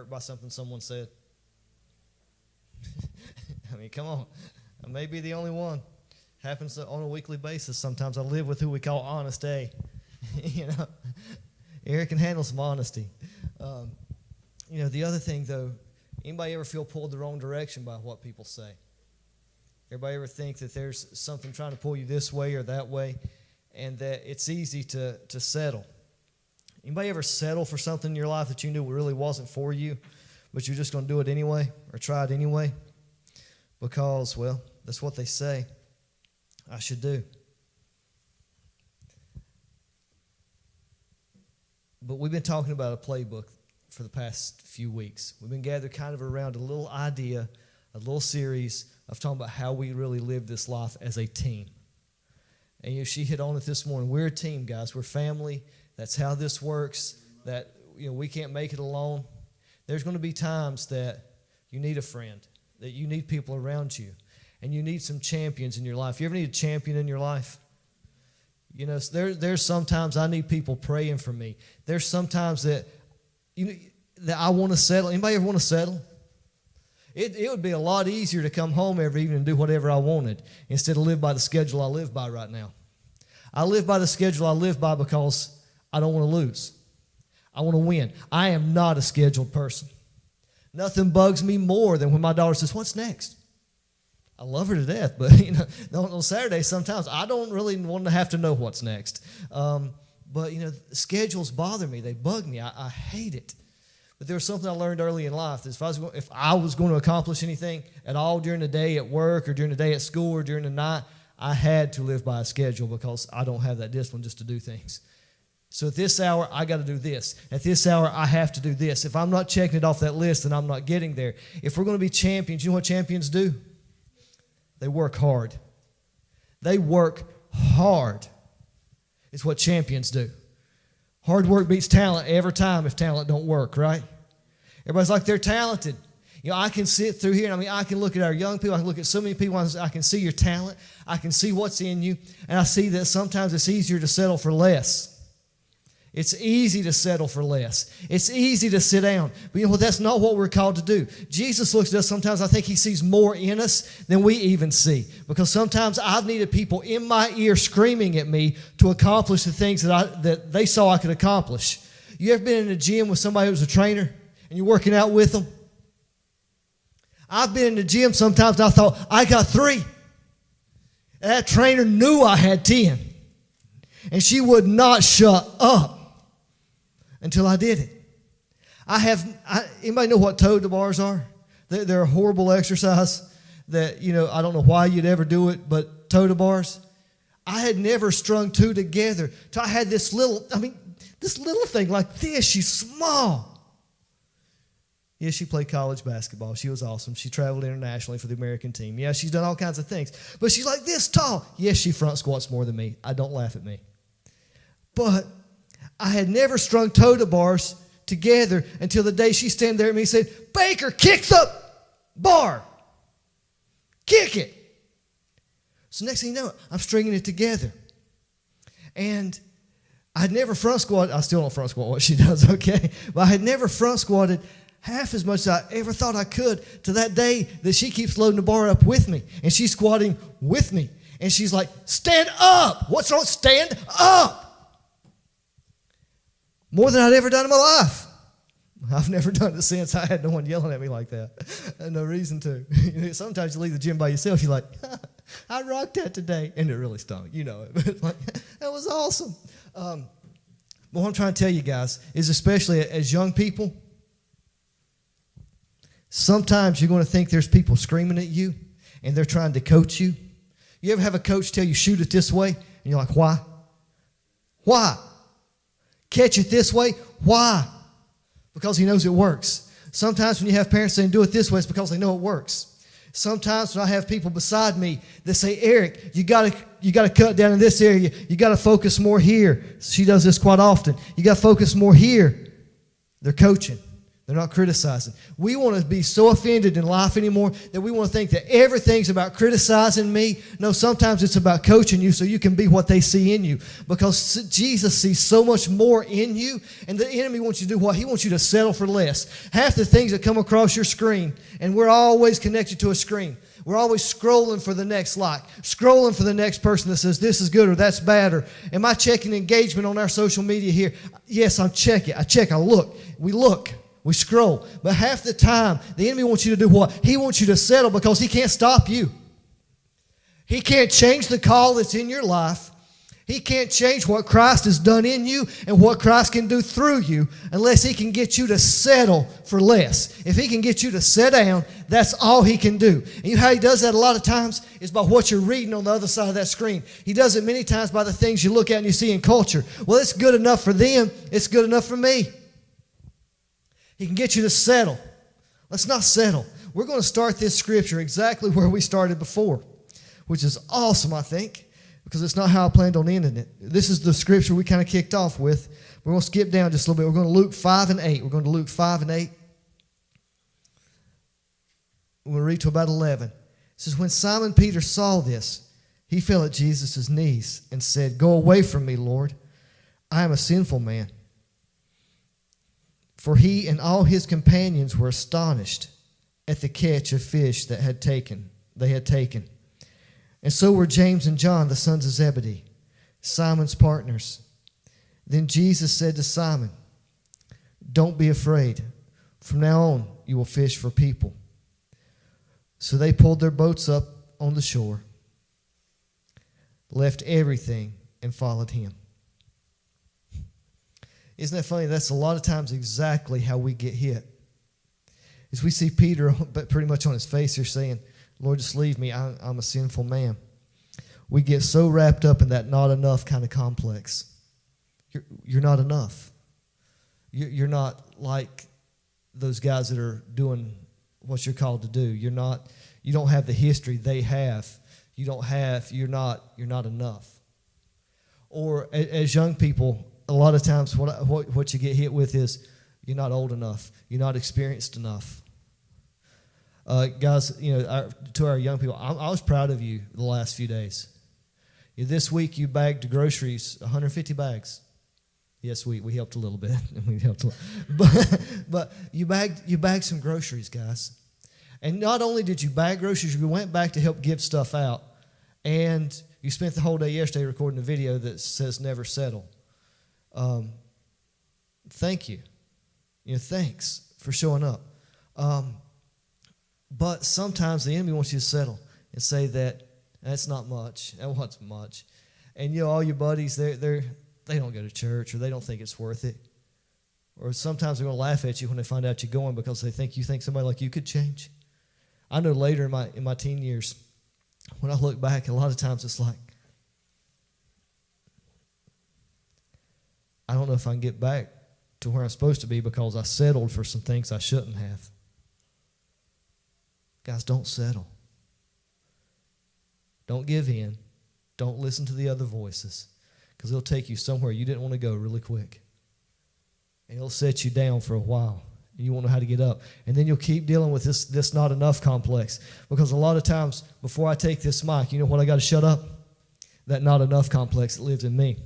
By something someone said. I mean, come on. I may be the only one. Happens on a weekly basis. Sometimes I live with who we call Honest A. You know, Eric can handle some honesty. You know, the other thing, though, anybody ever feel pulled the wrong direction by what people say? Everybody ever think that there's something trying to pull you this way or that way, and that it's easy to settle? Anybody ever settle for something in your life that you knew really wasn't for you, but you're just going to do it anyway or try it anyway? Because, well, that's what they say I should do. But we've been talking about a playbook for the past few weeks. We've been gathered kind of around a little idea, a little series of talking about how we really live this life as a team. And you know, she hit on it this morning. We're a team, guys. We're family. That's how this works, that we can't make it alone. There's going to be times that you need a friend, that you need people around you, and you need some champions in your life. You ever need a champion in your life? You know, there's sometimes I need people praying for me. There's sometimes that that I want to settle. Anybody ever want to settle? It would be a lot easier to come home every evening and do whatever I wanted instead of live by the schedule I live by right now. I live by the schedule I live by because I don't want to lose. I want to win. I am not a scheduled person. Nothing bugs me more than when my daughter says, "What's next?" I love her to death, but on Saturdays sometimes I don't really want to have to know what's next. But schedules bother me. They bug me. I hate it. But there was something I learned early in life that if I was going to accomplish anything at all during the day at work or during the day at school or during the night, I had to live by a schedule because I don't have that discipline just to do things. So at this hour, I got to do this. At this hour, I have to do this. If I'm not checking it off that list, then I'm not getting there. If we're going to be champions, you know what champions do? They work hard. They work hard. It's what champions do. Hard work beats talent every time if talent don't work, right? Everybody's like they're talented. I can sit through here, and I can look at our young people. I can look at so many people. I can see your talent. I can see what's in you. And I see that sometimes it's easier to settle for less. It's easy to settle for less. It's easy to sit down. But you know what? That's not what we're called to do. Jesus looks at us sometimes. I think he sees more in us than we even see. Because sometimes I've needed people in my ear screaming at me to accomplish the things that they saw I could accomplish. You ever been in a gym with somebody who's a trainer and you're working out with them? I've been in the gym sometimes and I thought, I got 3. And that trainer knew I had 10. And she would not shut up until I did it. Anybody know what toe to bars are? They're a horrible exercise that, I don't know why you'd ever do it, but toe to bars. I had never strung 2 together till I had this little thing like this. She's small. Yeah, she played college basketball. She was awesome. She traveled internationally for the American team. Yeah, she's done all kinds of things. But she's like this tall. Yes, she front squats more than me. Don't laugh at me. But I had never strung totem bars together until the day she stand there at me and said, Baker, kick the bar. Kick it. So next thing you know, I'm stringing it together. And I had never front squatted. I still don't front squat what she does, okay? But I had never front squatted half as much as I ever thought I could to that day that she keeps loading the bar up with me. And she's squatting with me. And she's like, stand up. What's wrong? Stand up. More than I'd ever done in my life. I've never done it since. I had no one yelling at me like that. I had no reason to. Sometimes you leave the gym by yourself. You're like, I rocked that today. And it really stunk. You know it. But like, that was awesome. But what I'm trying to tell you guys is, especially as young people, sometimes you're going to think there's people screaming at you and they're trying to coach you. You ever have a coach tell you, shoot it this way? And you're like, why? Why? Catch it this way? Why? Because he knows it works. Sometimes when you have parents saying, do it this way, it's because they know it works. Sometimes when I have people beside me that say, Eric, you gotta cut down in this area. You got to focus more here. She does this quite often. You got to focus more here. They're coaching. They're not criticizing. We want to be so offended in life anymore that we want to think that everything's about criticizing me. No, sometimes it's about coaching you so you can be what they see in you. Because Jesus sees so much more in you, and the enemy wants you to do what? He wants you to settle for less. Half the things that come across your screen, and we're always connected to a screen. We're always scrolling for the next like, scrolling for the next person that says this is good or that's bad, or am I checking engagement on our social media here? Yes, I'm checking. I look. We look. We scroll. But half the time, the enemy wants you to do what? He wants you to settle because he can't stop you. He can't change the call that's in your life. He can't change what Christ has done in you and what Christ can do through you unless he can get you to settle for less. If he can get you to sit down, that's all he can do. And you know how he does that a lot of times? Is by what you're reading on the other side of that screen. He does it many times by the things you look at and you see in culture. Well, it's good enough for them. It's good enough for me. He can get you to settle. Let's not settle. We're going to start this scripture exactly where we started before, which is awesome, I think, because it's not how I planned on ending it. This is the scripture we kind of kicked off with. We're going to skip down just a little bit. We're going to Luke 5 and 8. We're going to Luke 5 and 8. We're going to read to about 11. It says, when Simon Peter saw this, he fell at Jesus' knees and said, go away from me, Lord. I am a sinful man. For he and all his companions were astonished at the catch of fish that they had taken. And so were James and John, the sons of Zebedee, Simon's partners. Then Jesus said to Simon, don't be afraid. From now on, you will fish for people. So they pulled their boats up on the shore, left everything, and followed him. Isn't that funny? That's a lot of times exactly how we get hit. As we see Peter pretty much on his face here saying, Lord, just leave me. I'm a sinful man. We get so wrapped up in that not enough kind of complex. You're not enough. You're not like those guys that are doing what you're called to do. You don't have the history they have. You're not enough. Or as young people, a lot of times what you get hit with is you're not old enough. You're not experienced enough. Guys, to our young people, I was proud of you the last few days. This week you bagged groceries, 150 bags. Yes, we helped a little bit. But you bagged some groceries, guys. And not only did you bag groceries, you went back to help give stuff out. And you spent the whole day yesterday recording a video that says never settle. Thank you. Thanks for showing up. But sometimes the enemy wants you to settle and say that's not much. That wasn't much. And all your buddies, they don't go to church, or they don't think it's worth it. Or sometimes they're going to laugh at you when they find out you're going because they think you think somebody like you could change. I know later in my teen years, when I look back, a lot of times it's like, I don't know if I can get back to where I'm supposed to be because I settled for some things I shouldn't have. Guys, don't settle. Don't give in. Don't listen to the other voices because it'll take you somewhere you didn't want to go really quick. and it'll set you down for a while. You won't know how to get up. And then you'll keep dealing with this not enough complex. Because a lot of times, before I take this mic, you know what I got to shut up? That not enough complex that lives in me.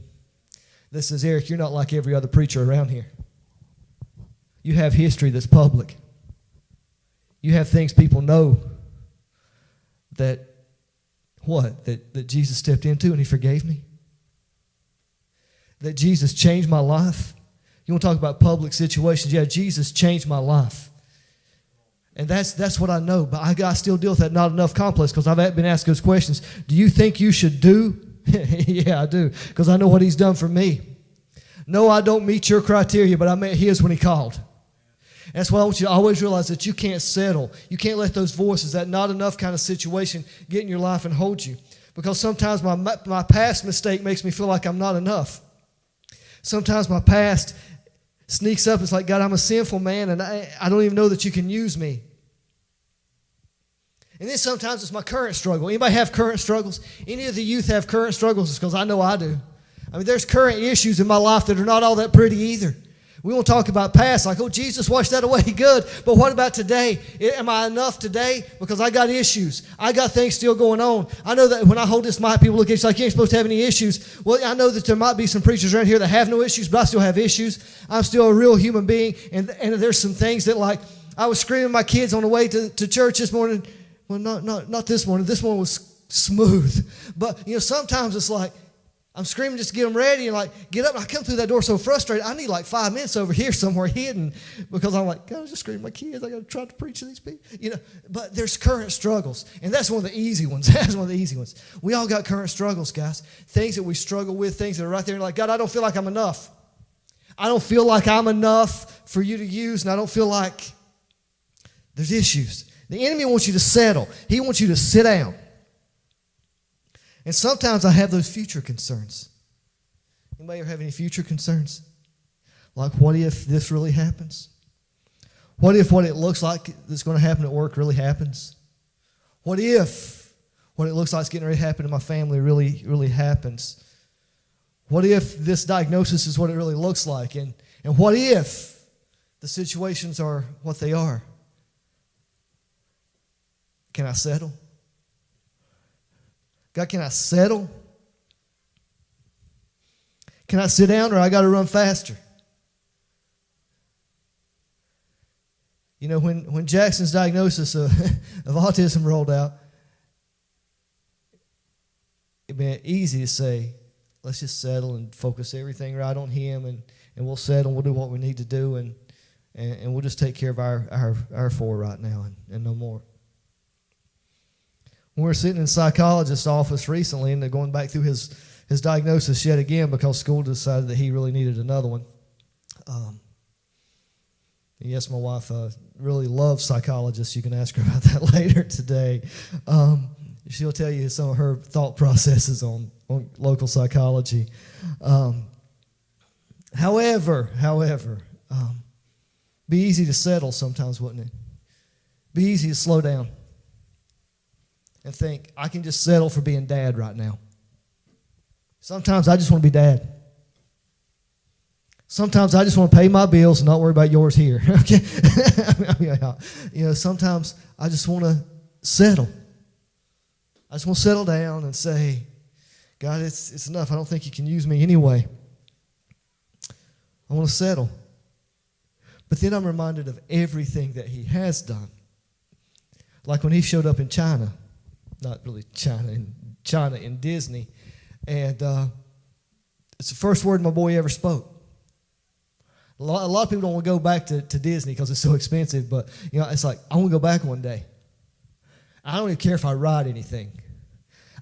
That says, Eric, you're not like every other preacher around here. You have history that's public. You have things people know that, what? That Jesus stepped into and he forgave me? That Jesus changed my life? You want to talk about public situations? Yeah, Jesus changed my life. And that's what I know. But I still deal with that not enough complex because I've been asked those questions. Do you think you should do? Yeah, I do. Because I know what he's done for me. No, I don't meet your criteria, but I met his when he called. That's why I want you to always realize that you can't settle. You can't let those voices, that not enough kind of situation, get in your life and hold you. Because sometimes my past mistake makes me feel like I'm not enough. Sometimes my past sneaks up. It's like, God, I'm a sinful man, and I don't even know that you can use me. And then sometimes it's my current struggle. Anybody have current struggles? Any of the youth have current struggles? It's because I know I do. I mean, there's current issues in my life that are not all that pretty either. We won't talk about past, like, oh, Jesus washed that away, good. But what about today? Am I enough today? Because I got issues. I got things still going on. I know that when I hold this mic, people look at you like, you ain't supposed to have any issues. Well, I know that there might be some preachers around here that have no issues, but I still have issues. I'm still a real human being, and there's some things that, like, I was screaming at my kids on the way to church this morning. Well, not this morning. This one was smooth. But, sometimes it's like, I'm screaming just to get them ready and like, get up. And I come through that door so frustrated. I need like 5 minutes over here somewhere hidden because I'm like, God, I just screaming at my kids. I got to try to preach to these people. But there's current struggles. And that's one of the easy ones. That's one of the easy ones. We all got current struggles, guys. Things that we struggle with, things that are right there. Like, God, I don't feel like I'm enough. I don't feel like I'm enough for you to use. And I don't feel like there's issues. The enemy wants you to settle. He wants you to sit down. And sometimes I have those future concerns. Anybody ever have any future concerns? Like, what if this really happens? What if what it looks like that's going to happen at work really happens? What if what it looks like is getting ready to happen in my family really, really happens? What if this diagnosis is what it really looks like? And what if the situations are what they are? Can I settle? God, can I settle? Can I sit down or I got to run faster? When Jackson's diagnosis of autism rolled out, it'd been easy to say, let's just settle and focus everything right on him and we'll settle and we'll do what we need to do and we'll just take care of our four right now and no more. We were sitting in a psychologist's office recently, and they're going back through his diagnosis yet again because school decided that he really needed another one. Yes, my wife really loves psychologists. You can ask her about that later today. She'll tell you some of her thought processes on local psychology. However, be easy to settle sometimes, wouldn't it? Be easy to slow down and think, I can just settle for being dad right now. Sometimes I just want to be dad. Sometimes I just want to pay my bills and not worry about yours here. Okay, sometimes I just want to settle. I just want to settle down and say, God, it's enough. I don't think you can use me anyway. I want to settle. But then I'm reminded of everything that he has done. Like when he showed up in China. Not really China in Disney. And it's the first word my boy ever spoke. A lot of people don't want to go back to Disney because it's so expensive, but it's like, I want to go back one day. I don't even care if I ride anything.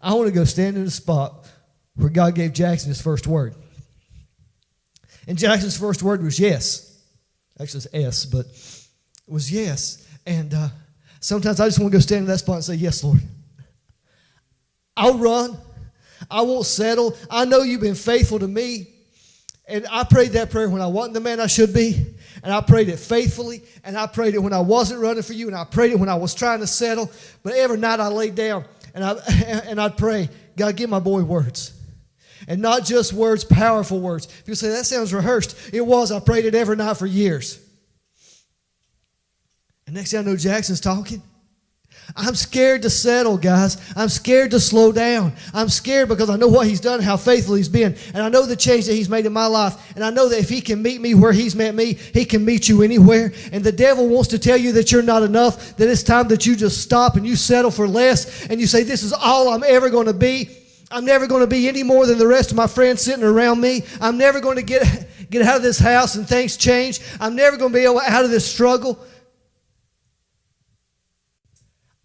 I want to go stand in the spot where God gave Jackson his first word. And Jackson's first word was yes. Actually, it's S, but it was yes. And sometimes I just want to go stand in that spot and say, yes, Lord. I'll run. I won't settle. I know you've been faithful to me. And I prayed that prayer when I wasn't the man I should be. And I prayed it faithfully. And I prayed it when I wasn't running for you. And I prayed it when I was trying to settle. But every night I laid down and I'd pray, God, give my boy words. And not just words, powerful words. People say, that sounds rehearsed. It was. I prayed it every night for years. And next thing I know, Jackson's talking. I'm scared to settle, guys. I'm scared to slow down. I'm scared because I know what he's done, how faithful he's been. And I know the change that he's made in my life. And I know that if he can meet me where he's met me, he can meet you anywhere. And the devil wants to tell you that you're not enough, that it's time that you just stop and you settle for less. And you say, this is all I'm ever going to be. I'm never going to be any more than the rest of my friends sitting around me. I'm never going to get out of this house and things change. I'm never going to be out of this struggle.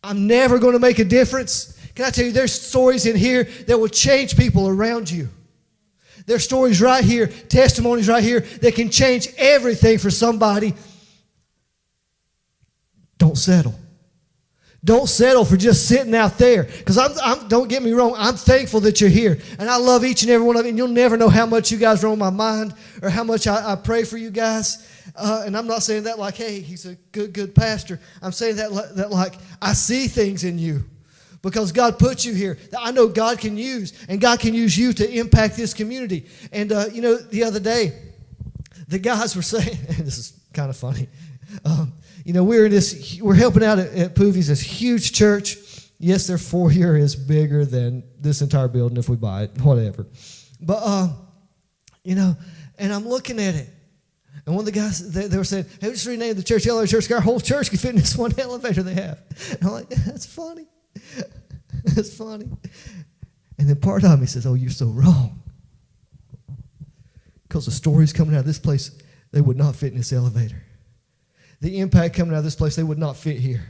I'm never going to make a difference. Can I tell you, there's stories in here that will change people around you. There's stories right here, testimonies right here that can change everything for somebody. Don't settle. Don't settle for just sitting out there. Because don't get me wrong, I'm thankful that you're here. And I love each and every one of you. And you'll never know how much you guys are on my mind or how much I pray for you guys. And I'm not saying that like, hey, he's a good pastor. I'm saying that like I see things in you. Because God put you here that I know God can use. And God can use you to impact this community. And, the other day, the guys were saying, and this is kind of funny, we're helping out at Poovies, this huge church. Yes, their foyer is bigger than this entire building if we buy it, whatever. But, and I'm looking at it. And one of the guys, they were saying, hey, we just renamed the church Elevator Church. Our whole church can fit in this one elevator they have. And I'm like, that's funny. That's funny. And then part of me says, oh, you're so wrong. Because the stories coming out of this place, they would not fit in this elevator. The impact coming out of this place, they would not fit here.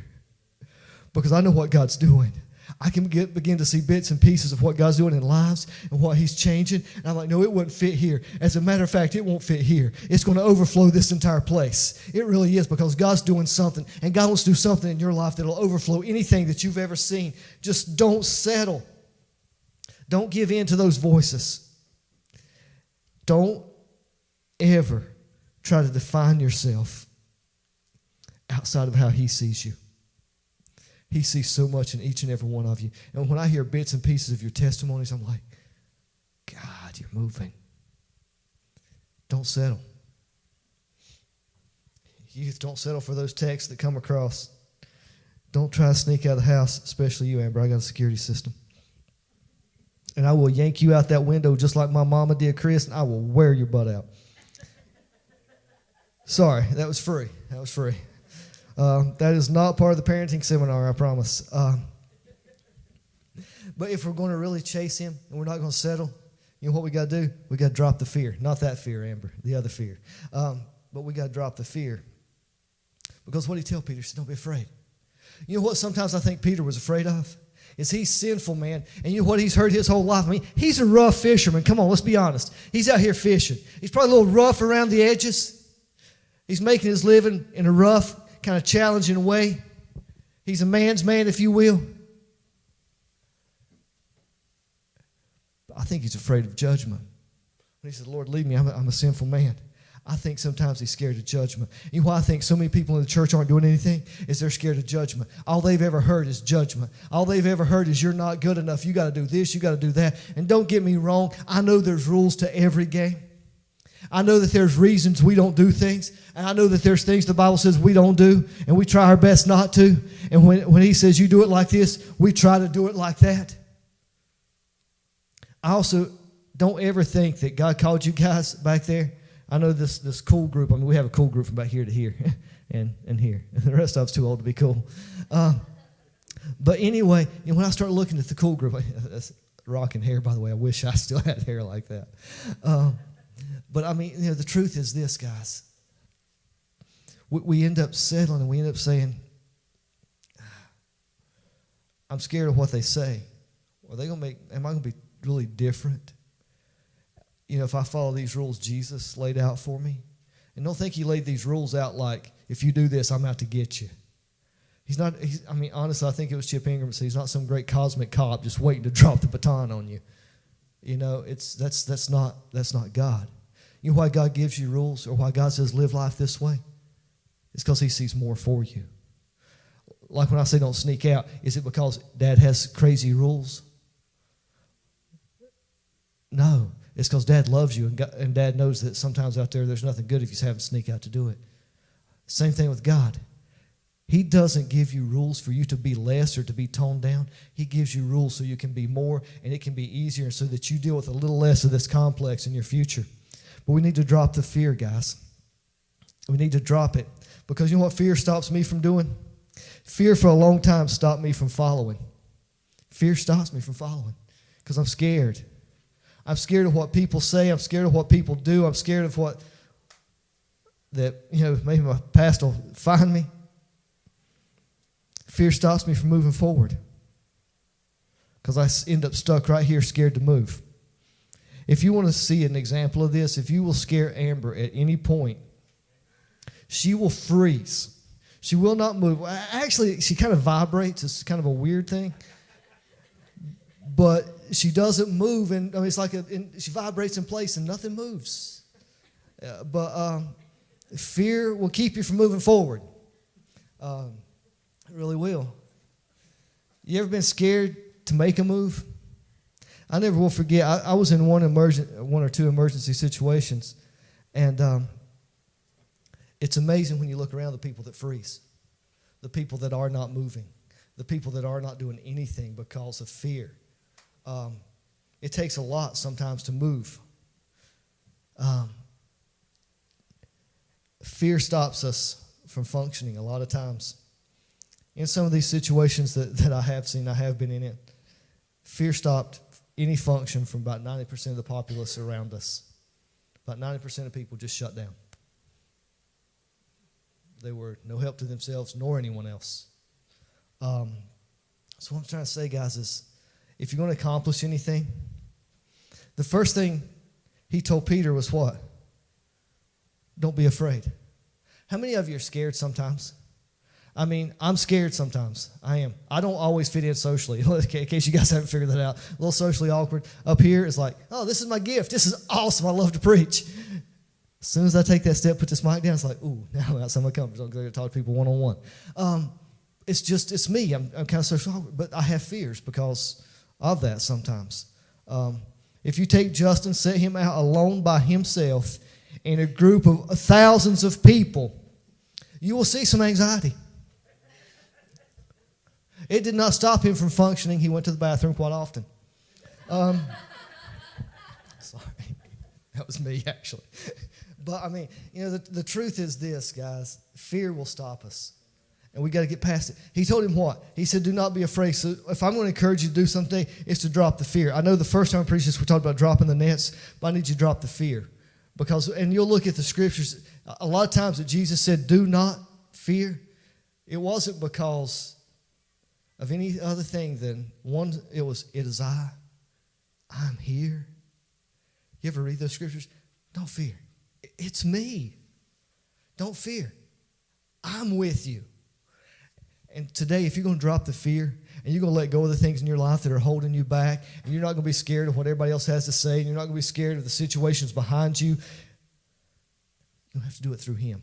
Because I know what God's doing. I can begin to see bits and pieces of what God's doing in lives and what he's changing. And I'm like, no, it wouldn't fit here. As a matter of fact, it won't fit here. It's going to overflow this entire place. It really is, because God's doing something. And God wants to do something in your life that will overflow anything that you've ever seen. Just don't settle. Don't give in to those voices. Don't ever try to define yourself outside of how he sees you. He sees so much in each and every one of you. And when I hear bits and pieces of your testimonies, I'm like, God, you're moving. Don't settle. Youth, don't settle for those texts that come across. Don't try to sneak out of the house, especially you, Amber. I got a security system. And I will yank you out that window just like my mama did Chris, and I will wear your butt out. Sorry, that was free. That was free. That is not part of the parenting seminar, I promise. But if we're going to really chase him and we're not going to settle, you know what we got to do? We got to drop the fear. Not that fear, Amber, the other fear. But we got to drop the fear. Because what did he tell Peter? He said, don't be afraid. You know what sometimes I think Peter was afraid of? Is he's sinful, man. And you know what he's heard his whole life? I mean, he's a rough fisherman. Come on, let's be honest. He's out here fishing. He's probably a little rough around the edges. He's making his living in a rough, kind of challenging way. He's a man's man, if you will. But I think he's afraid of judgment. When he said, Lord, lead me, I'm a sinful man. I think sometimes he's scared of judgment. You know why I think so many people in the church aren't doing anything? Is they're scared of judgment. All they've ever heard is judgment. All they've ever heard is you're not good enough. You got to do this, you got to do that. And don't get me wrong, I know there's rules to every game. I know that there's reasons we don't do things. And I know that there's things the Bible says we don't do, and we try our best not to. And when he says you do it like this, we try to do it like that. I also don't ever think that God called you guys back there. I know this cool group. I mean, we have a cool group from back here to here and here. And the rest of us too old to be cool. But anyway, you know, when I start looking at the cool group, that's rocking hair, by the way. I wish I still had hair like that. But I mean, you know, the truth is this, guys. We end up settling and we end up saying, I'm scared of what they say. Am I going to be really different? You know, if I follow these rules Jesus laid out for me. And don't think he laid these rules out like, if you do this, I'm out to get you. Honestly, I think it was Chip Ingram said he's not some great cosmic cop just waiting to drop the baton on you. You know, that's not God. You know why God gives you rules or why God says live life this way? It's because he sees more for you. Like when I say don't sneak out, is it because Dad has crazy rules? No, it's because Dad loves you, and Dad knows that sometimes out there's nothing good if you haven't sneak out to do it. Same thing with God. He doesn't give you rules for you to be less or to be toned down. He gives you rules so you can be more and it can be easier so that you deal with a little less of this complex in your future. But we need to drop the fear, guys. We need to drop it. Because you know what fear stops me from doing? Fear for a long time stopped me from following. Fear stops me from following because I'm scared. I'm scared of what people say. I'm scared of what people do. I'm scared of what maybe my past will find me. Fear stops me from moving forward because I end up stuck right here scared to move. If you want to see an example of this, if you will scare Amber at any point, she will freeze. She will not move. Actually, she kind of vibrates. It's kind of a weird thing. But she doesn't move, and it's like she vibrates in place and nothing moves. But fear will keep you from moving forward. It really will. You ever been scared to make a move? I never will forget. I was in one or two emergency situations, and it's amazing when you look around the people that freeze, the people that are not moving, the people that are not doing anything because of fear. It takes a lot sometimes to move. Fear stops us from functioning a lot of times. In some of these situations that I have seen, I have been in it, fear stopped any function from about 90% of the populace around us. About 90% of people just shut down. They were no help to themselves nor anyone else. So what I'm trying to say, guys, is if you're going to accomplish anything, the first thing he told Peter was what? Don't be afraid. How many of you are scared sometimes? I mean, I'm scared sometimes. I am. I don't always fit in socially, in case you guys haven't figured that out. A little socially awkward. Up here, it's like, oh, this is my gift. This is awesome. I love to preach. As soon as I take that step, put this mic down, it's like, ooh, now I'm outside my comfort zone. I'm going to talk to people one-on-one. It's me. I'm kind of socially awkward, but I have fears because of that sometimes. If you take Justin, set him out alone by himself in a group of thousands of people, you will see some anxiety. It did not stop him from functioning. He went to the bathroom quite often. Sorry. That was me, actually. But, the truth is this, guys. Fear will stop us. And we got to get past it. He told him what? He said, do not be afraid. So if I'm going to encourage you to do something, it's to drop the fear. I know the first time I preached this, we talked about dropping the nets, but I need you to drop the fear. And you'll look at the scriptures, a lot of times that Jesus said, do not fear. It wasn't because of any other thing than one, it is I'm here. You ever read those scriptures? Don't fear. It's me. Don't fear. I'm with you. And today, if you're going to drop the fear and you're going to let go of the things in your life that are holding you back, and you're not going to be scared of what everybody else has to say, and you're not going to be scared of the situations behind you, you're going to have to do it through Him.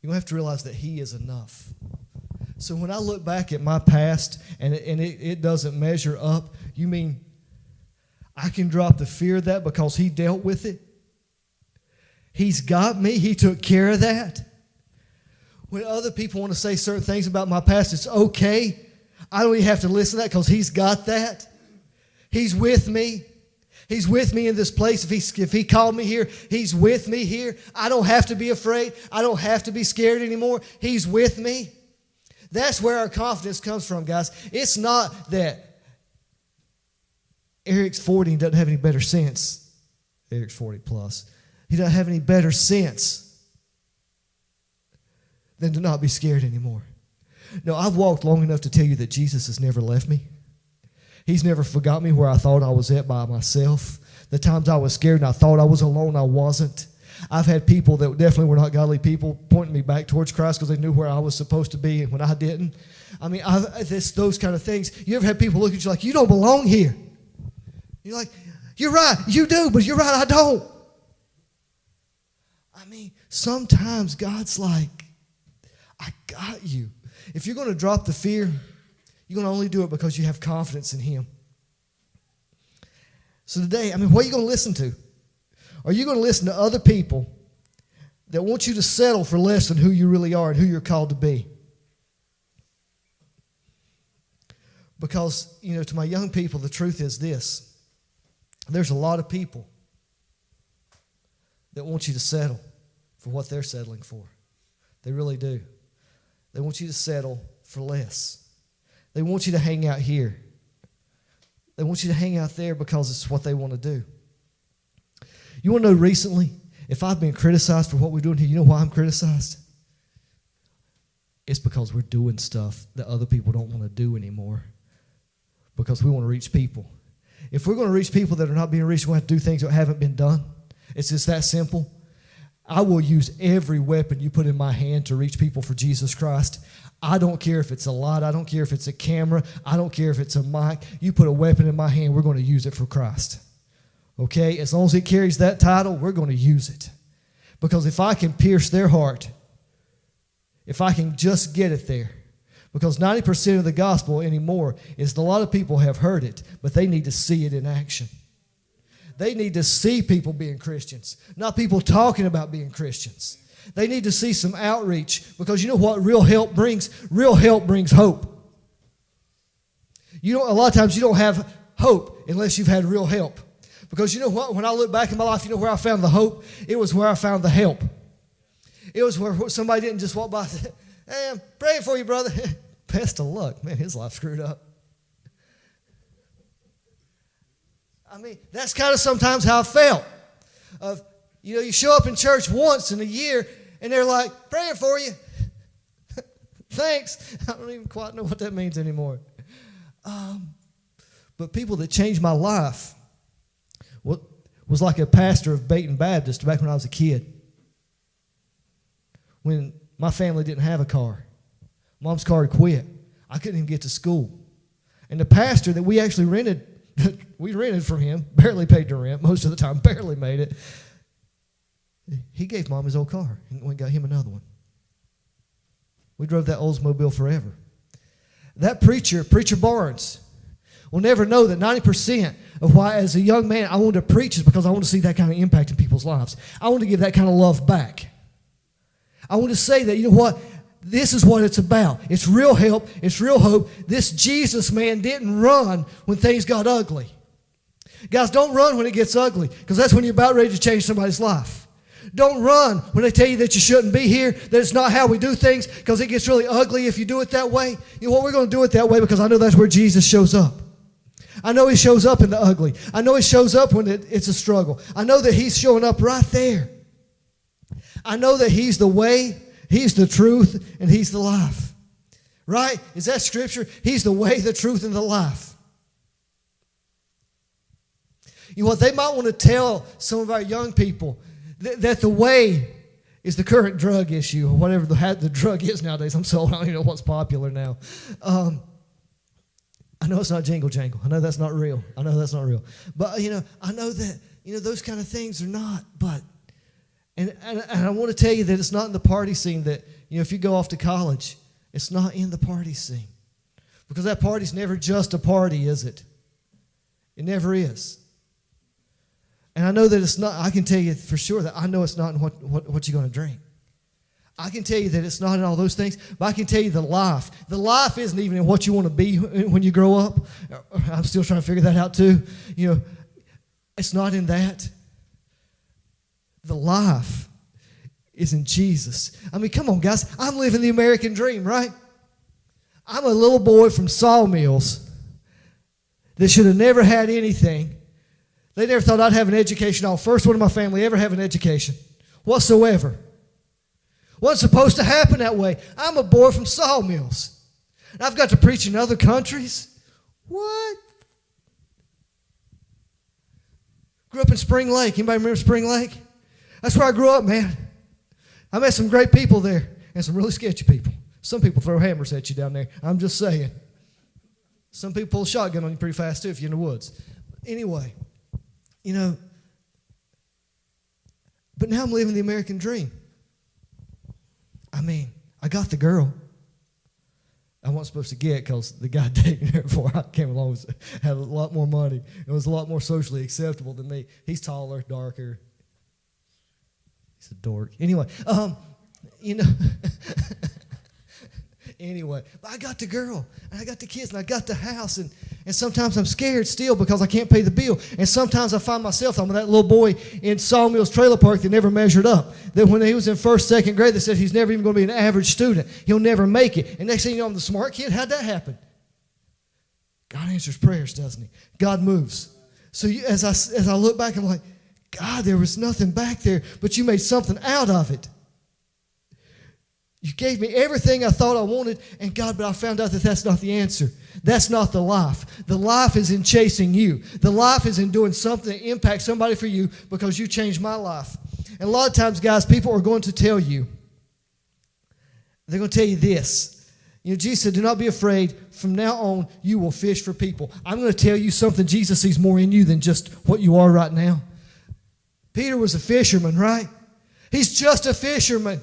You're going to have to realize that He is enough. So when I look back at my past and it doesn't measure up, you mean I can drop the fear of that because He dealt with it? He's got me. He took care of that. When other people want to say certain things about my past, it's okay. I don't even have to listen to that because He's got that. He's with me. He's with me in this place. If He called me here, He's with me here. I don't have to be afraid. I don't have to be scared anymore. He's with me. That's where our confidence comes from, guys. It's not that Eric's 40 and doesn't have any better sense. Eric's 40 plus. He doesn't have any better sense than to not be scared anymore. No, I've walked long enough to tell you that Jesus has never left me. He's never forgot me where I thought I was at by myself. The times I was scared and I thought I was alone, I wasn't. I've had people that definitely were not godly people pointing me back towards Christ because they knew where I was supposed to be when I didn't. It's those kind of things. You ever had people look at you like, you don't belong here? You're like, you're right, you do, but you're right, I don't. Sometimes God's like, I got you. If you're going to drop the fear, you're going to only do it because you have confidence in Him. So today, what are you going to listen to? Are you going to listen to other people that want you to settle for less than who you really are and who you're called to be? Because, to my young people, the truth is this. There's a lot of people that want you to settle for what they're settling for. They really do. They want you to settle for less. They want you to hang out here. They want you to hang out there because it's what they want to do. You want to know recently, if I've been criticized for what we're doing here, you know why I'm criticized? It's because we're doing stuff that other people don't want to do anymore because we want to reach people. If we're going to reach people that are not being reached, we're going to have to do things that haven't been done. It's just that simple. I will use every weapon you put in my hand to reach people for Jesus Christ. I don't care if it's a light. I don't care if it's a camera. I don't care if it's a mic. You put a weapon in my hand, we're going to use it for Christ. Okay? As long as it carries that title, we're going to use it. Because if I can pierce their heart, if I can just get it there, because 90% of the gospel anymore is a lot of people have heard it, but they need to see it in action. They need to see people being Christians, not people talking about being Christians. They need to see some outreach because you know what real help brings? Real help brings hope. A lot of times you don't have hope unless you've had real help. Because you know what? When I look back in my life, you know where I found the hope? It was where I found the help. It was where somebody didn't just walk by and say, "Hey, I'm praying for you, brother." Best of luck. Man, his life screwed up. That's kind of sometimes how I felt. You show up in church once in a year, and they're like, "Praying for you." Thanks. I don't even quite know what that means anymore. But people that changed my life was like a pastor of Baton Baptist back when I was a kid. When my family didn't have a car. Mom's car had quit. I couldn't even get to school. And the pastor that we actually rented, we rented from him, barely paid the rent, most of the time, barely made it. He gave Mom his old car and went and got him another one. We drove that Oldsmobile forever. That Preacher Barnes, will never know that 90% of why, as a young man, I wanted to preach is because I want to see that kind of impact in people's lives. I want to give that kind of love back. I want to say that, you know what? This is what it's about. It's real help. It's real hope. This Jesus man didn't run when things got ugly. Guys, don't run when it gets ugly because that's when you're about ready to change somebody's life. Don't run when they tell you that you shouldn't be here, that it's not how we do things because it gets really ugly if you do it that way. You know what? We're going to do it that way because I know that's where Jesus shows up. I know he shows up in the ugly. I know he shows up when it's a struggle. I know that he's showing up right there. I know that he's the way, he's the truth, and he's the life. Right? Is that scripture? He's the way, the truth, and the life. You know what? They might want to tell some of our young people that the way is the current drug issue, or whatever the drug is nowadays. I'm so I don't even know what's popular now. I know it's not jingle jangle. I know that's not real. But, I know that, those kind of things are not. But, and I want to tell you that it's not in the party scene that, if you go off to college, it's not in the party scene. Because that party's never just a party, is it? It never is. And I know that it's not, I can tell you for sure that I know it's not in what you're going to drink. I can tell you that it's not in all those things, but I can tell you the life. The life isn't even in what you want to be when you grow up. I'm still trying to figure that out too. It's not in that. The life is in Jesus. Come on, guys. I'm living the American dream, right? I'm a little boy from Sawmills that should have never had anything. They never thought I'd have an education. I'm the first one in my family ever have an education whatsoever. Wasn't supposed to happen that way. I'm a boy from Sawmills. And I've got to preach in other countries. What? Grew up in Spring Lake. Anybody remember Spring Lake? That's where I grew up, man. I met some great people there and some really sketchy people. Some people throw hammers at you down there. I'm just saying. Some people pull a shotgun on you pretty fast too if you're in the woods. Anyway, but now I'm living the American dream. I got the girl. I wasn't supposed to get because the guy dating her before I came along had a lot more money. It was a lot more socially acceptable than me. He's taller, darker. He's a dork. Anyway, Anyway, but I got the girl, and I got the kids, and I got the house, and sometimes I'm scared still because I can't pay the bill. And sometimes I find myself, I'm that little boy in Sawmills Trailer Park that never measured up. That when he was in first, second grade, they said he's never even going to be an average student. He'll never make it. And next thing you know, I'm the smart kid. How'd that happen? God answers prayers, doesn't he? God moves. So as I look back, I'm like, God, there was nothing back there, but you made something out of it. You gave me everything I thought I wanted, and God, but I found out that that's not the answer. That's not the life. The life is in chasing you. The life is in doing something that impacts somebody for you because you changed my life. And a lot of times, guys, people are going to tell you, they're going to tell you this. You know, Jesus said, do not be afraid. From now on, you will fish for people. I'm going to tell you something. Jesus sees more in you than just what you are right now. Peter was a fisherman, right? He's just a fisherman.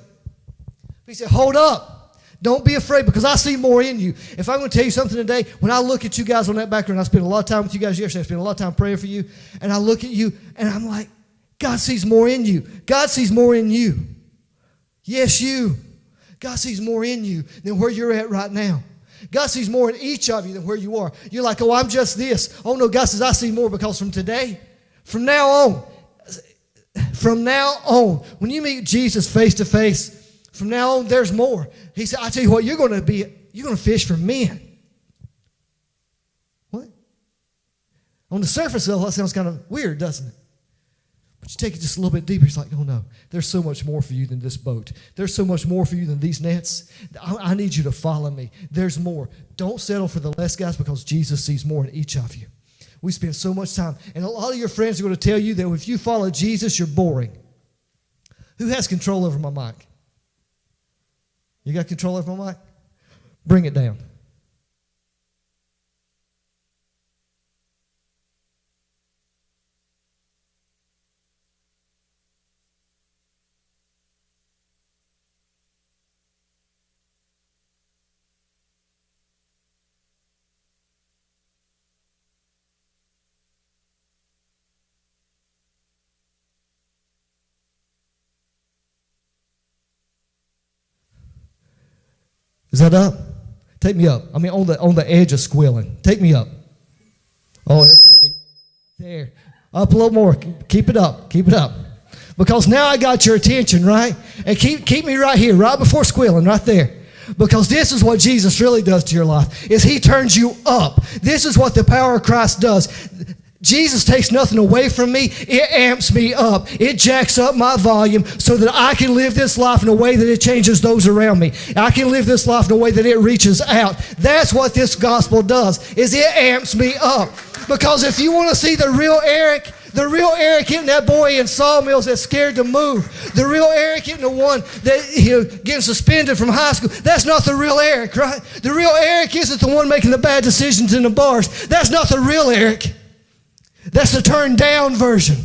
He said, hold up. Don't be afraid because I see more in you. If I'm going to tell you something today, when I look at you guys on that background, I spent a lot of time with you guys yesterday. I spent a lot of time praying for you. And I look at you and I'm like, God sees more in you. God sees more in you. Yes, you. God sees more in you than where you're at right now. God sees more in each of you than where you are. You're like, oh, I'm just this. Oh, no, God says, I see more because from now on, when you meet Jesus face to face, from now on, there's more. He said, I tell you what, you're going to fish for men. What? On the surface level, that sounds kind of weird, doesn't it? But you take it just a little bit deeper. It's like, oh no, there's so much more for you than this boat. There's so much more for you than these nets. I need you to follow me. There's more. Don't settle for the less, guys, because Jesus sees more in each of you. We spend so much time. And a lot of your friends are going to tell you that if you follow Jesus, you're boring. Who has control over my mic? You got control over my mic? Bring it down. Is that up? Take me up. I mean, on the edge of squealing. Take me up. Oh, there. Up a little more. Keep it up. Keep it up. Because now I got your attention, right? And keep me right here, right before squealing, right there. Because this is what Jesus really does to your life, is he turns you up. This is what the power of Christ does. Jesus takes nothing away from me. It amps me up. It jacks up my volume so that I can live this life in a way that it changes those around me. I can live this life in a way that it reaches out. That's what this gospel does, is it amps me up. Because if you want to see the real Eric isn't that boy in Sawmills that's scared to move. The real Eric isn't the one that getting suspended from high school. That's not the real Eric, right? The real Eric isn't the one making the bad decisions in the bars. That's not the real Eric. That's the turned down version.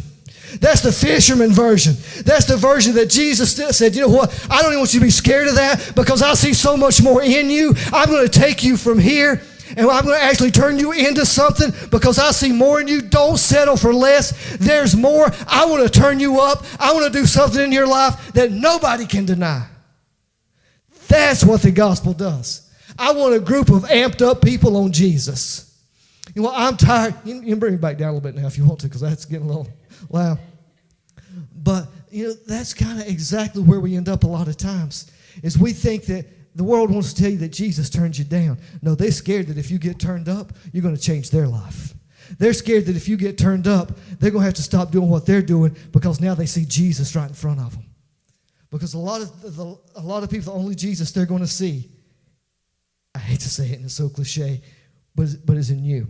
That's the fisherman version. That's the version that Jesus said, you know what? I don't even want you to be scared of that because I see so much more in you. I'm going to take you from here and I'm going to actually turn you into something because I see more in you. Don't settle for less. There's more. I want to turn you up. I want to do something in your life that nobody can deny. That's what the gospel does. I want a group of amped up people on Jesus. You know, I'm tired. You can bring me back down a little bit now if you want to because that's getting a little loud. But, that's kind of exactly where we end up a lot of times is we think that the world wants to tell you that Jesus turns you down. No, they're scared that if you get turned up, you're going to change their life. They're scared that if you get turned up, they're going to have to stop doing what they're doing because now they see Jesus right in front of them. Because a lot of people, only Jesus they're going to see, I hate to say it and it's so cliche, but it's in you.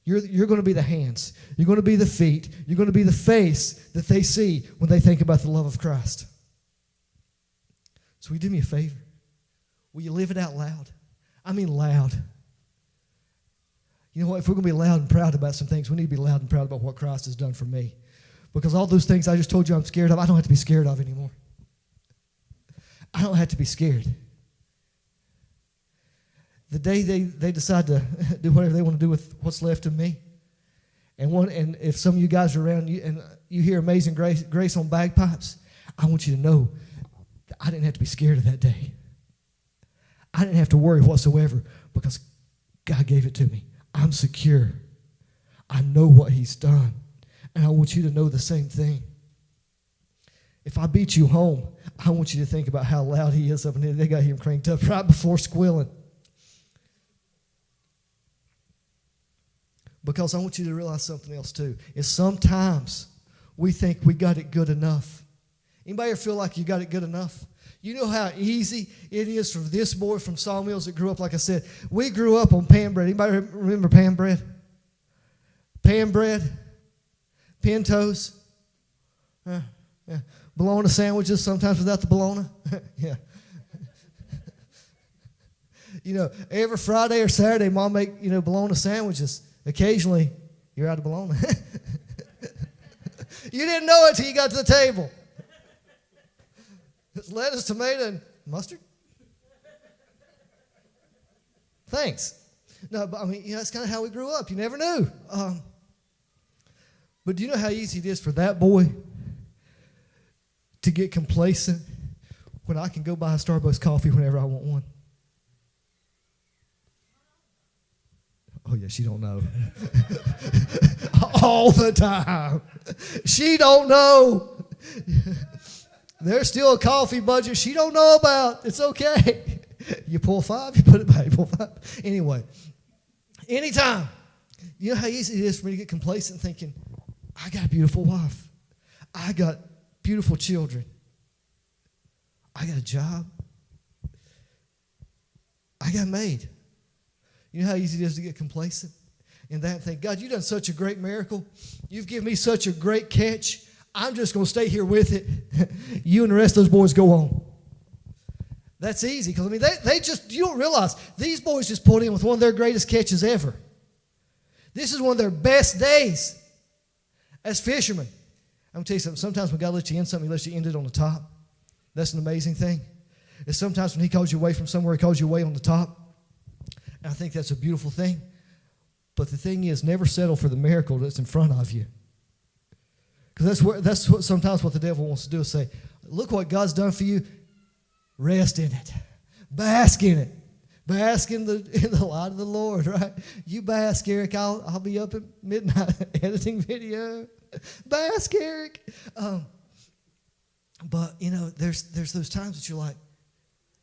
You're going to be the hands. You're going to be the feet. You're going to be the face that they see when they think about the love of Christ. So will you do me a favor? Will you live it out loud? I mean loud. You know what? If we're going to be loud and proud about some things, we need to be loud and proud about what Christ has done for me. Because all those things I just told you I'm scared of, I don't have to be scared of anymore. I don't have to be scared. the day they decide to do whatever they want to do with what's left of me. And if some of you guys are around and you hear Amazing Grace on bagpipes, I want you to know that I didn't have to be scared of that day. I didn't have to worry whatsoever because God gave it to me. I'm secure. I know what He's done. And I want you to know the same thing. If I beat you home, I want you to think about how loud He is up in here. They got Him cranked up right before squealing. Because I want you to realize something else too. Is sometimes we think we got it good enough. Anybody ever feel like you got it good enough? You know how easy it is for this boy from Sawmills that grew up, like I said. We grew up on pan bread. Anybody remember pan bread? Pan bread, pintos, yeah. Bologna sandwiches, sometimes without the bologna. Yeah. You know, every Friday or Saturday, Mom make, bologna sandwiches. Occasionally, you're out of bologna. You didn't know it till you got to the table. It's lettuce, tomato, and mustard. Thanks. No, but that's kind of how we grew up. You never knew. But do you know how easy it is for that boy to get complacent when I can go buy a Starbucks coffee whenever I want one? Oh, yeah, she don't know. All the time. She don't know. There's still a coffee budget she don't know about. It's okay. You pull 5, you put it back, you pull 5. Anyway, anytime. You know how easy it is for me to get complacent thinking, I got a beautiful wife. I got beautiful children. I got a job. I got made. You know how easy it is to get complacent in that and think, God, you've done such a great miracle. You've given me such a great catch. I'm just going to stay here with it. You and the rest of those boys go on. That's easy because, they just, you don't realize, these boys just pulled in with one of their greatest catches ever. This is one of their best days as fishermen. I'm going to tell you something. Sometimes when God lets you in something, He lets you end it on the top. That's an amazing thing. And sometimes when He calls you away from somewhere, He calls you away on the top. And I think that's a beautiful thing. But the thing is, never settle for the miracle that's in front of you. Because sometimes what the devil wants to do is say, look what God's done for you. Rest in it. Bask in it. Bask in the light of the Lord, right? You bask, Eric. I'll be up at midnight editing video. Bask, Eric. But, there's those times that you're like,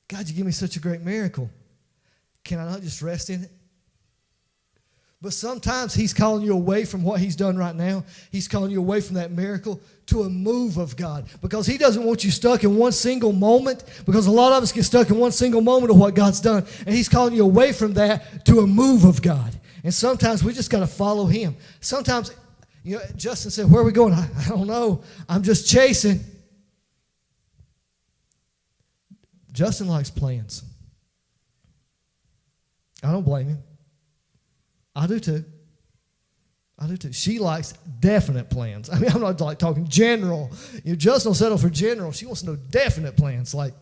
God, you give me such a great miracle. Can I not just rest in it? But sometimes He's calling you away from what He's done right now. He's calling you away from that miracle to a move of God. Because He doesn't want you stuck in one single moment. Because a lot of us get stuck in one single moment of what God's done. And He's calling you away from that to a move of God. And sometimes we just got to follow Him. Sometimes, Justin said, where are we going? I don't know. I'm just chasing. Justin likes plans. I don't blame him. I do too. She likes definite plans. I'm not like talking general. Justin will settle for general. She wants to know definite plans. Like,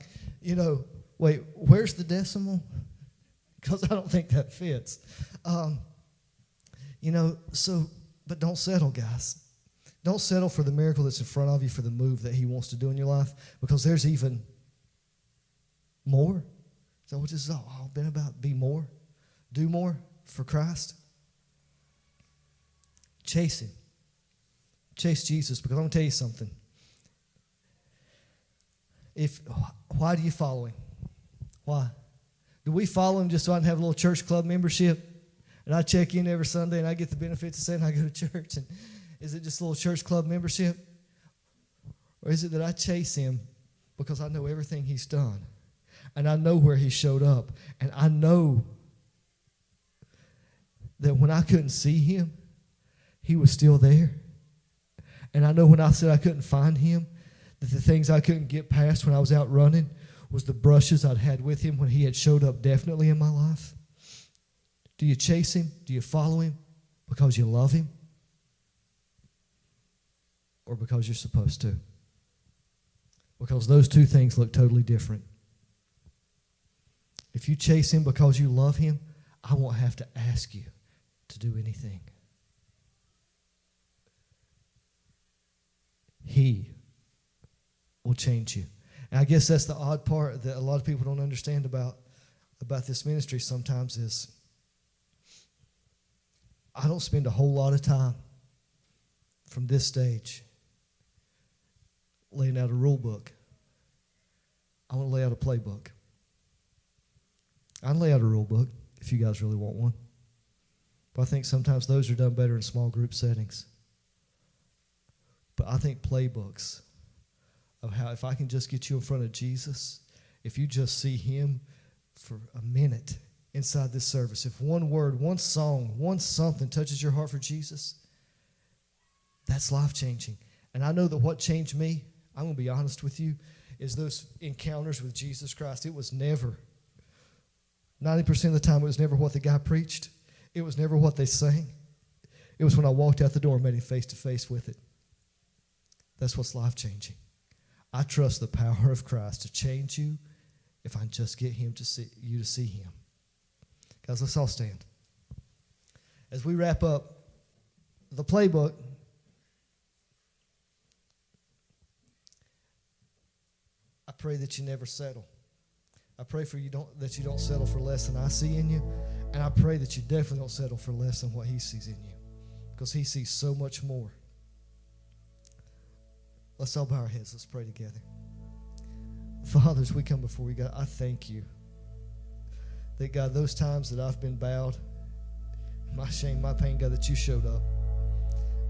wait, where's the decimal? Because I don't think that fits. But don't settle, guys. Don't settle for the miracle that's in front of you for the move that He wants to do in your life, because there's even more. Is that what this is all been about? Be more. Do more for Christ. Chase Him. Chase Jesus, because I'm going to tell you something. Why do you follow Him? Why? Do we follow Him just so I can have a little church club membership? And I check in every Sunday and I get the benefits of saying I go to church? And is it just a little church club membership? Or is it that I chase Him because I know everything He's done? And I know where He showed up. And I know that when I couldn't see Him, He was still there. And I know when I said I couldn't find Him, that the things I couldn't get past when I was out running was the brushes I'd had with Him when He had showed up definitely in my life. Do you chase Him? Do you follow Him because you love Him? Or because you're supposed to? Because those two things look totally different. If you chase him because you love him, I won't have to ask you to do anything. He will change you. And I guess that's the odd part that a lot of people don't understand about this ministry sometimes is I don't spend a whole lot of time from this stage laying out a rule book. I want to lay out a playbook. I can lay out a rule book if you guys really want one. But I think sometimes those are done better in small group settings. But I think playbooks of how if I can just get you in front of Jesus, if you just see him for a minute inside this service, if one word, one song, one something touches your heart for Jesus, that's life-changing. And I know that what changed me, I'm going to be honest with you, is those encounters with Jesus Christ. It was never, 90% of the time, it was never what the guy preached. It was never what they sang. It was when I walked out the door and met him face to face with it. That's what's life-changing. I trust the power of Christ to change you if I just get him to see you to see him. Guys, let's all stand. As we wrap up the playbook, I pray that you never settle. I pray for that you don't settle for less than I see in you, and I pray that you definitely don't settle for less than what he sees in you, because he sees so much more. Let's all bow our heads. Let's pray together. Father, as we come before you, God, I thank you that, God, those times that I've been bowed, my shame, my pain, God, that you showed up.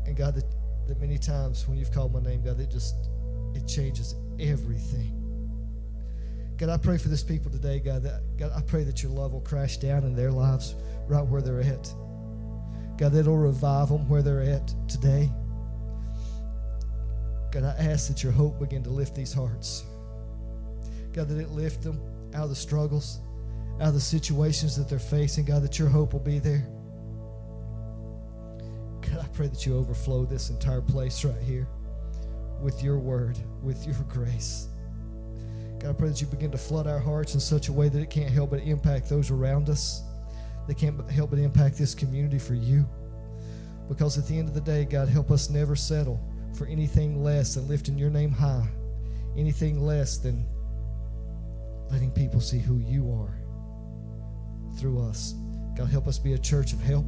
And, God, that many times when you've called my name, God, it changes everything. God, I pray for this people today, God, God, I pray that your love will crash down in their lives right where they're at. God, that it'll revive them where they're at today. God, I ask that your hope begin to lift these hearts. God, that it lift them out of the struggles, out of the situations that they're facing. God, that your hope will be there. God, I pray that you overflow this entire place right here with your word, with your grace. God, I pray that you begin to flood our hearts in such a way that it can't help but impact those around us. They can't help but impact this community for you. Because at the end of the day, God, help us never settle for anything less than lifting your name high, anything less than letting people see who you are through us. God, help us be a church of help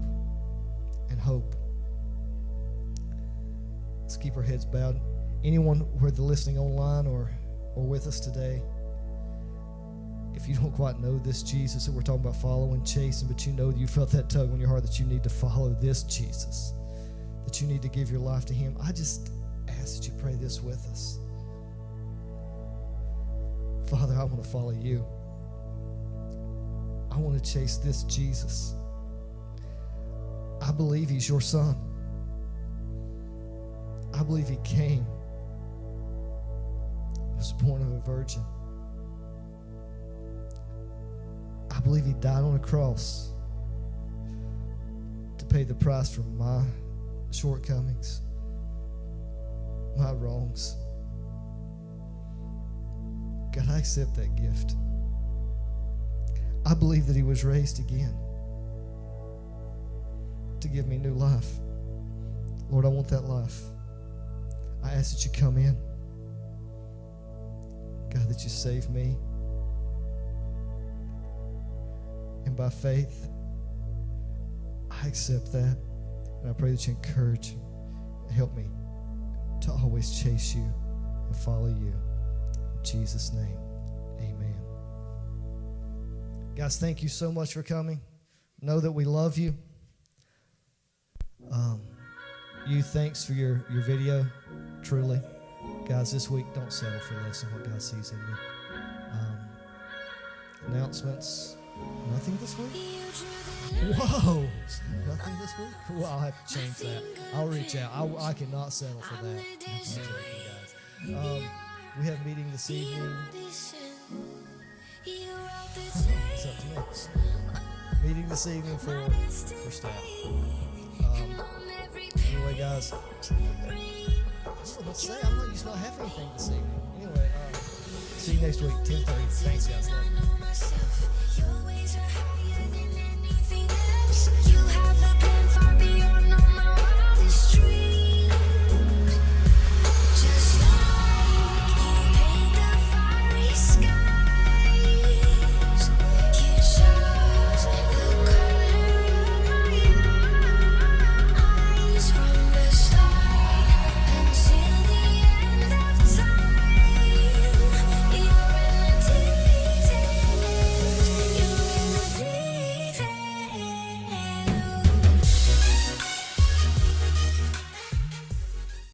and hope. Let's keep our heads bowed. Anyone who are listening online or with us today, if you don't quite know this Jesus that we're talking about following, chasing, but you know you felt that tug on your heart that you need to follow this Jesus, that you need to give your life to him, I just ask that you pray this with us. Father, I want to follow you. I want to chase this Jesus. I believe he's your son. I believe he came, was born of a virgin. I believe he died on a cross to pay the price for my shortcomings, my wrongs. God, I accept that gift. I believe that he was raised again to give me new life. Lord, I want that life. I ask that you come in. God, that you save me. And by faith, I accept that. And I pray that you encourage and help me to always chase you and follow you. In Jesus' name, amen. Guys, thank you so much for coming. Know that we love you. Thanks for your video, truly. Guys, this week, don't settle for less than what God sees in you. Announcements, nothing this week? Whoa! Nothing this week? Well, I'll have to change that. I'll reach out. I cannot settle for that. I'm joking, guys. We have a meeting this evening. It's up to me. Meeting this evening for staff. Anyway, guys, I don't know what to say. I'm not used to not having anything this evening. Anyway, see you next week, 10:30. Thanks, guys. Love you. pressure.